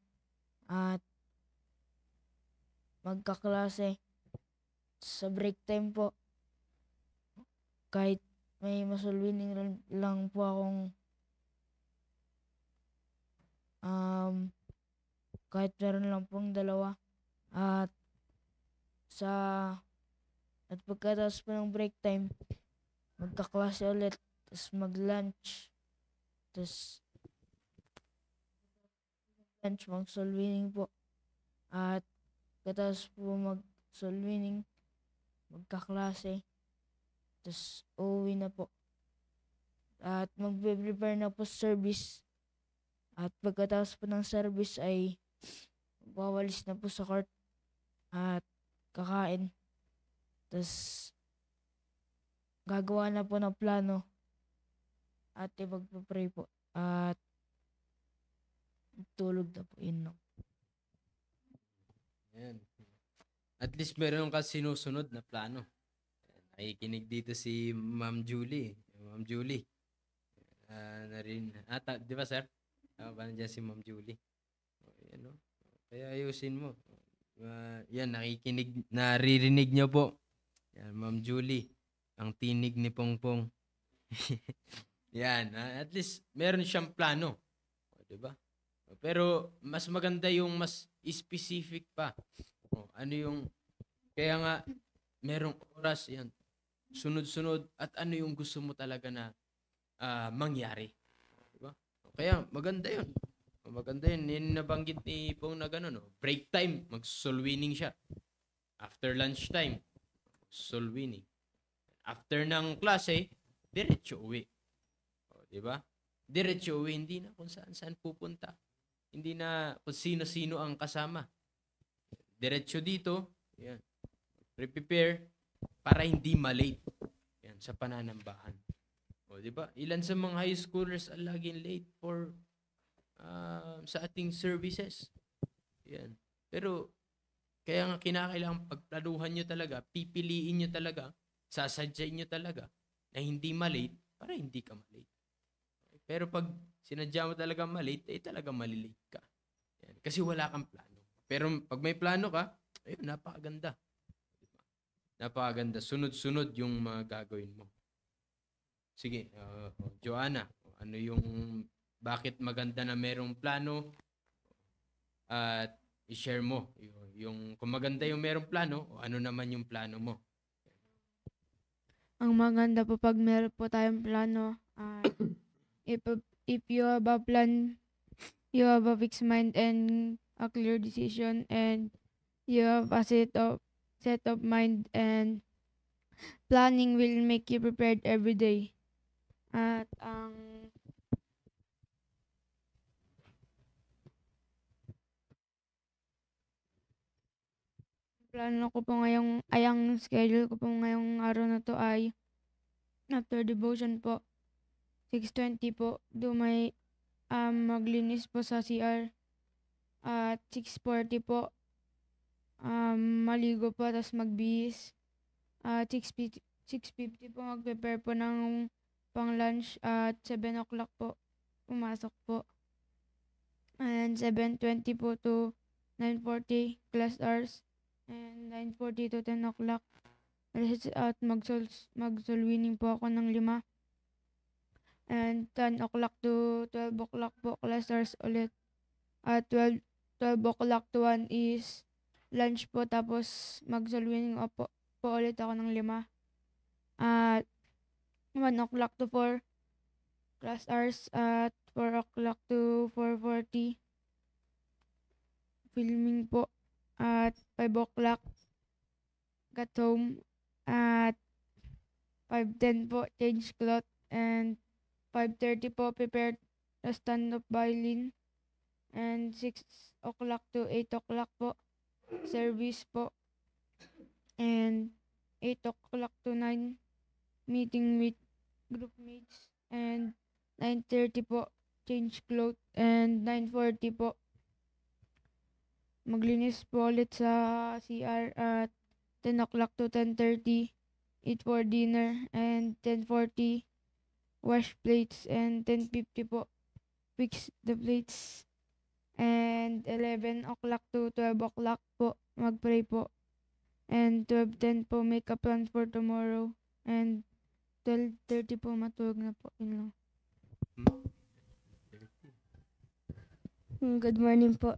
at magkaklase sa break time po. Kahit may ma-soul winning lang po akong kahit meron lang pong dalawa at pagkatapos po ng break time magkaklase ulit, tapos mag-lunch, tapos lunch, mag-soul winning po. At katapos po mag-soul winning, magkaklase. Tapos uuwi na po. At magbe-prepare na po sa service. At pagkatapos po ng service ay magwawalis na po sa court. At kakain. Tapos gagawa na po ng plano. At ipagpapray po. At tulog na po. Yun lang. Ayan. At least meron ka sinusunod na plano. Nakikinig dito si Ma'am Julie. Ma'am Julie. Na rin. Di ba sir? Ba nandiyan si Ma'am Julie? Ayan, no? Kaya ayusin mo. Yan, naririnig niyo po. Yan, Ma'am Julie. Ang tinig ni Pongpong. Yan, at least meron siyang plano. Di ba? Pero mas maganda yung mas specific pa. Ano yung, kaya nga, merong oras yan. Sunod-sunod at ano yung gusto mo talaga na mangyari. Diba? Kaya maganda yun. Maganda yun. Yun nabanggit ni Pong na gano'n. No? Break time, mag-soul winning siya. After lunch time, soul winning. After ng klase, diretso uwi. Diba? Diretso uwi, hindi na kung saan pupunta. Hindi na kung sino-sino ang kasama. Diretso dito, yan. Prepare para hindi malate. Yan, sa pananambahan. Di ba? Ilan sa mga high schoolers ang laging late for sa ating services. Yan. Pero kaya nga kinakailangan pagplanuhan nyo talaga, pipiliin nyo talaga, sasadyain nyo talaga na hindi malate para hindi ka malate. Pero pag sinadya mo talaga malate, talaga malilate ka. Yan. Kasi wala kang plano. Pero pag may plano ka, ayun, napakaganda. Diba? Napakaganda. Sunod-sunod yung mga gagawin mo. Sige, Joanna, ano yung bakit maganda na merong plano at i-share mo yung kung maganda yung merong plano o ano naman yung plano mo. Ang maganda po pag meron po tayong plano, if you have a plan, you have a fixed mind and a clear decision, and you have a set of mind, and planning will make you prepared every day. At ang plano ko po ang schedule ko po ngayong araw na to ay after devotion po 6:20 po maglinis po sa CR at 6:40 po maligo po tapos magbihis at 6:50 po mag-prepare po ng pang lunch at 7 o'clock po pumasok po and 7:20 po to 9:40 class hours and 9:40 to 10 o'clock at mag-soul winning po ako ng 5 and 10 o'clock to 12 o'clock po class hours ulit at 12 o'clock to 1 is lunch po tapos mag-soul winning po ulit ako ng 5 at 1 o'clock to 4 class hours at 4 o'clock to 4:40 filming po at 5 o'clock got home at 5:10 po change cloth and 5:30 po prepared a stand-up violin and 6 o'clock to 8 o'clock po service po and 8 o'clock to 9 meeting with group mates and 9:30 po change clothes and 9:40 po maglinis po ulit sa CR at 10 o'clock to 10:30 eat for dinner and 10:40 wash plates and 10:50 po fix the plates and 11 o'clock to 12 o'clock po magpray po and 12:10 po make a plan for tomorrow and 12:30 po matulog na po. Yun lang. Good morning po.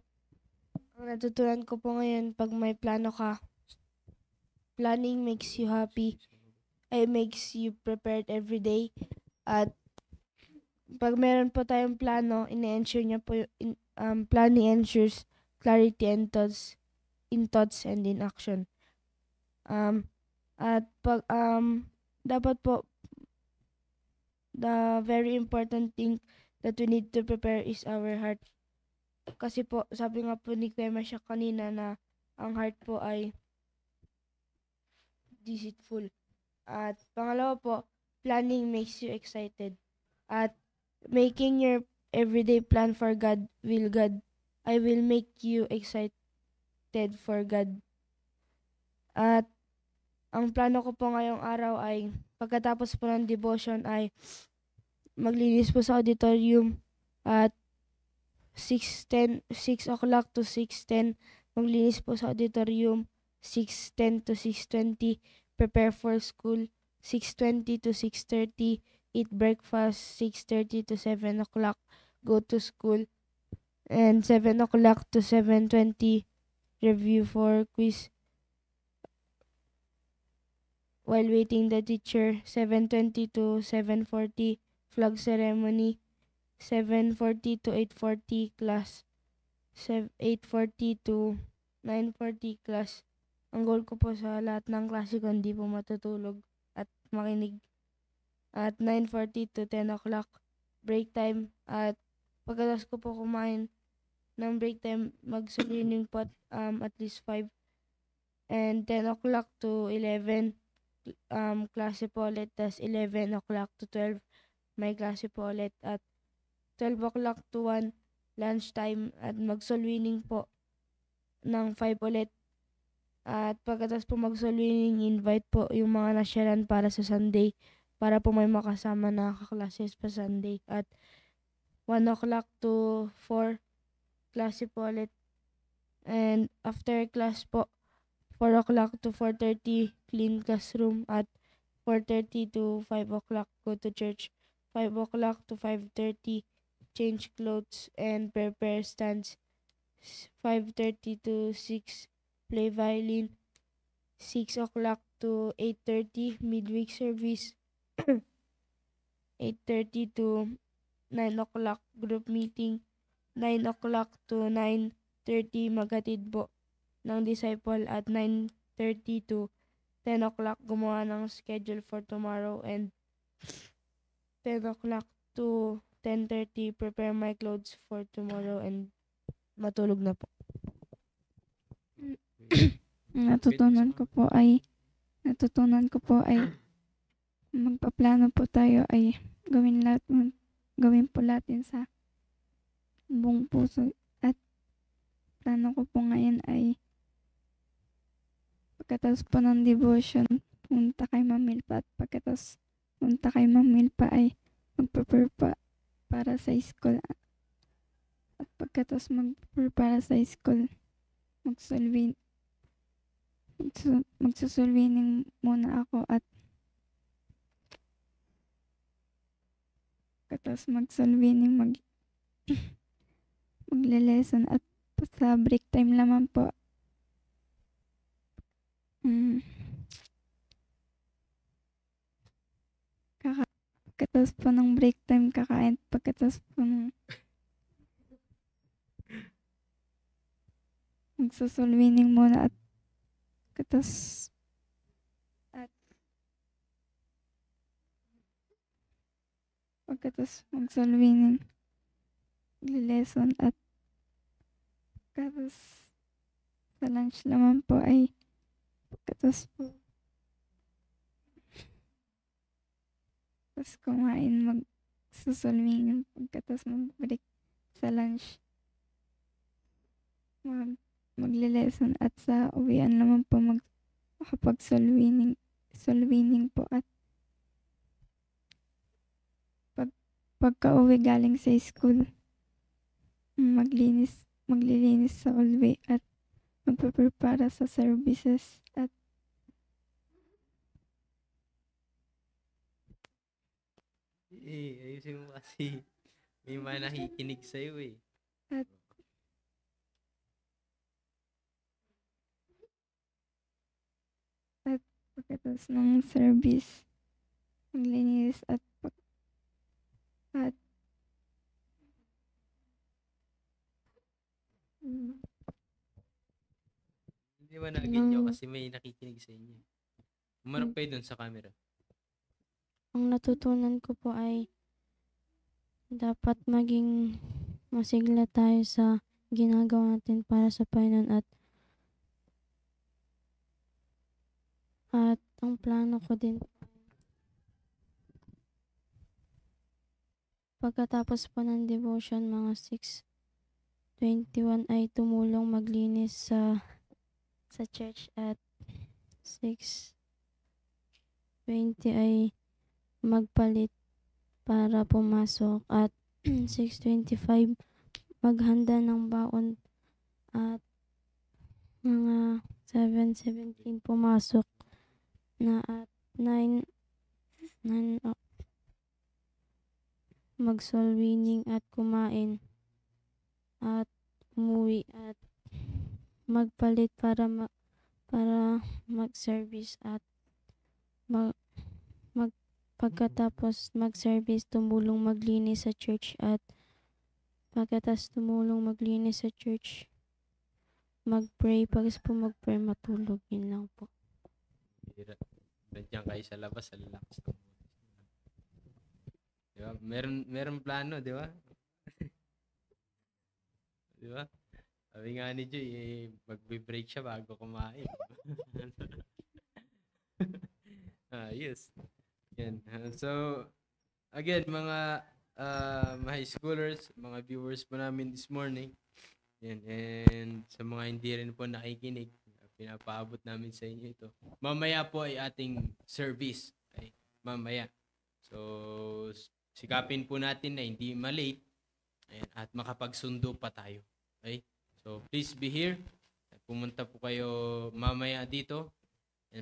Ang natutunan ko po ngayon, pag may plano ka, planning makes you happy. It makes you prepared every day. At pag meron po tayong plano, ine-ensure niya po planning ensures clarity and in thoughts and in action. At dapat po, the very important thing that we need to prepare is our heart. Kasi po, sabi nga po ni Kuya Masha kanina na ang heart po ay deceitful. At pangalawa po, planning makes you excited. At making your everyday plan for God I will make you excited for God. At ang plano ko po ngayong araw ay pagkatapos po ng devotion ay maglinis po sa auditorium at 6 o'clock to 6:10 maglinis po sa auditorium, 6:10 to 6:20 prepare for school, 6:20 to 6:30 eat breakfast, 6:30 to 7 o'clock go to school, and 7 o'clock to 7:20 review for quiz while waiting the teacher, 7:20 to 7:40 flag ceremony, 7:40 to 8:40 class, 8:40 to 9:40 class. Ang goal ko po sa lahat ng klase ko hindi po matutulog at makinig. At 9:40 to 10 o'clock break time, at pagkatapos ko po kumain ng break time mag-swimming po at least 5, and 10 o'clock to 11 klase po ulit, tas 11 o'clock to 12 may klase po ulit, at 12 o'clock to 1 lunch time at mag-swimming po ng 5 ulit. At pagkatapos po mag-swimming, invite po yung mga nasyalan para sa Sunday para po may makasama na kaklases pa Sunday. At 1 o'clock to 4 klase po ulit, and after class po 4 o'clock to 4:30 clean classroom, at 4:30 to 5 o'clock go to church, 5 o'clock to 5:30 change clothes and prepare stands, 5:30 to 6 play violin, 6 o'clock to 8:30 midweek service, 8:30 to 9 o'clock group meeting, 9 o'clock to 9:30 maghatid po ng disciple, at 9:30 to 10 o'clock gumawa ng schedule for tomorrow, and 10 o'clock to 10:30 prepare my clothes for tomorrow and matulog na po. Natutunan ko po ay magpaplano po tayo ay gawin po natin sa buong puso, at plano ko po ngayon ay pagkatapos po ng devotion punta kay Ma'am Milpa, at pagkatapos punta kay Ma'am Milpa ay mag-prepare pa para sa school, at pagkatapos mag-prepare para sa school magsusulwining muna ako, at pagkatapos magsulwining magle-lesson, at sa break time naman po pagkatapos po ng break time kakain, pagkatapos po ng magsusulwining muna, at pagkatapos magsulwining magle-lesson, at pagkatapos sa lunch naman po ay pagkatapos po kumain magsusulwining, pagkatapos mag-break sa lunch magle-lesson, at sa uwian naman po makapag-solwining po, at pagka-uwi galing sa school maglilinis sa hallway at magpe-prepare sa services, at ayusin mo kasi may mga nakikinig sa'yo eh. At pagkatapos ng service maglinis, at Hindi ba nyo Nang- kasi may nakikinig sa inyo. Umarap kayo dun sa camera. Ang natutunan ko po ay dapat maging masigla tayo sa ginagawa natin para sa Panginoon at ang plano ko din pagkatapos po ng devotion mga 6:21 ay tumulong maglinis sa church at 6:20 ay magpalit para pumasok at 6:25 maghanda ng baon at mga 7:17 pumasok na at 9 mag-soul winning at kumain at umuwi at magpalit para mag-service at pagkatapos mag-service tumulong maglinis sa church at pagkatapos tumulong maglinis sa church mag-pray pagkatapos po mag-pray matulog, yun lang po. Nandiyan kayo sa labas, sa lakas ng boses. Diba? Meron plano, di ba? Di ba? Sabi nga ni Joy, mag-break siya bago kumain. Yes. Yan. So, again, mga high schoolers, mga viewers po namin this morning, yan, and sa mga hindi rin po nakikinig, pinapaabot namin sa inyo ito. Mamaya po ay ating service. Okay? Mamaya. So, sikapin po natin na hindi malate at makapagsundo pa tayo. Okay? So, please be here. Pumunta po kayo mamaya dito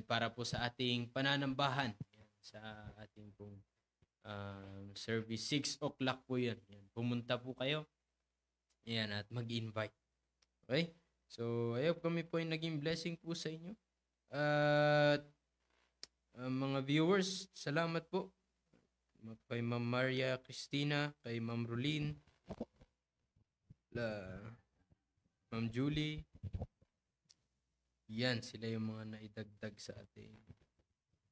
para po sa ating pananambahan. Sa ating pong service. 6 o'clock po yun. Pumunta po kayo. Yan, at mag-invite. Okay? So, I hope kami po ay naging blessing po sa inyo. At mga viewers, salamat po. Kay Ma'am Maria Cristina, kay Ma'am Rolin, Ma'am Julie. Yan, sila yung mga naidagdag sa ating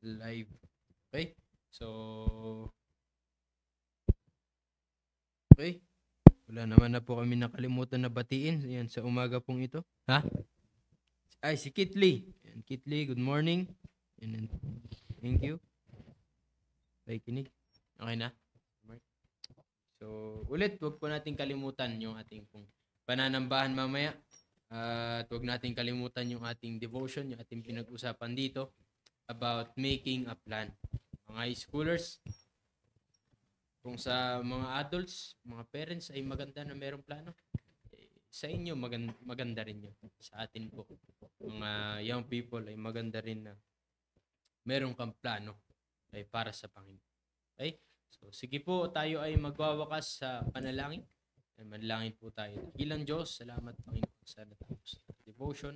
live. Okay? So, okay. Wala naman na po kami nakalimutan na batiin. Yan, sa umaga pong ito. Ha? Ay, si Kitli. Yan, Kitli, good morning. Yan, thank you. Bye, kinig. Okay na? So, ulit, wag po natin kalimutan yung ating pong pananambahan mamaya. At wag natin kalimutan yung ating devotion, yung ating pinag-usapan dito about making a plan. Mga high schoolers, kung sa mga adults, mga parents ay maganda na merong plano, sa inyo maganda rin yun. Sa atin po, mga young people ay maganda rin na merong kang plano ay para sa Panginoon. Okay? So, sige po, tayo ay magwawakas sa panalangin. Manalangin po tayo. Dakilang Diyos, salamat Panginoon sa natapos na devotion.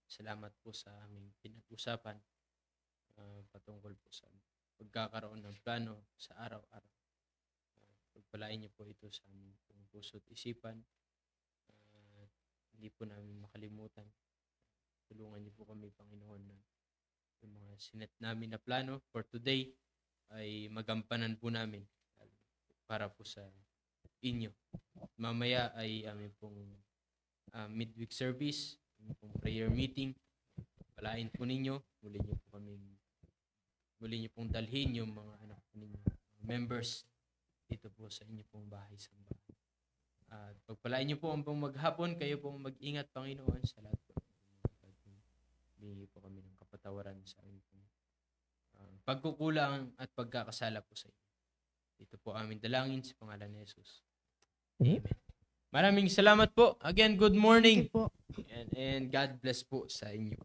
Salamat po sa aming pinag-usapan patungkol po sa pagkakaroon ng plano sa araw-araw. Pagpalain niyo po ito sa aming puso at isipan. Hindi po namin makalimutan. Tulungan niyo po kami, Panginoon, na yung mga sinet namin na plano for today ay magampanan po namin para po sa inyo. Mamaya ay aming pong midweek service, aming pong prayer meeting. Palain po ninyo, muli niyo pong dalhin yung mga anak po ninyo, members dito po sa inyo pong bahay sambahan. At pagpalain niyo po ang pong maghapon, kayo pong mag-ingat, Panginoon, sa lahat po. Binigay po kami ng kapatawaran sa aming pong pagkukulang at pagkakasala po sa inyo. Dito po aming dalangin sa pangalan ni Jesus. Amen. Maraming salamat po. Again, good morning. Thank you po. And God bless po sa inyo.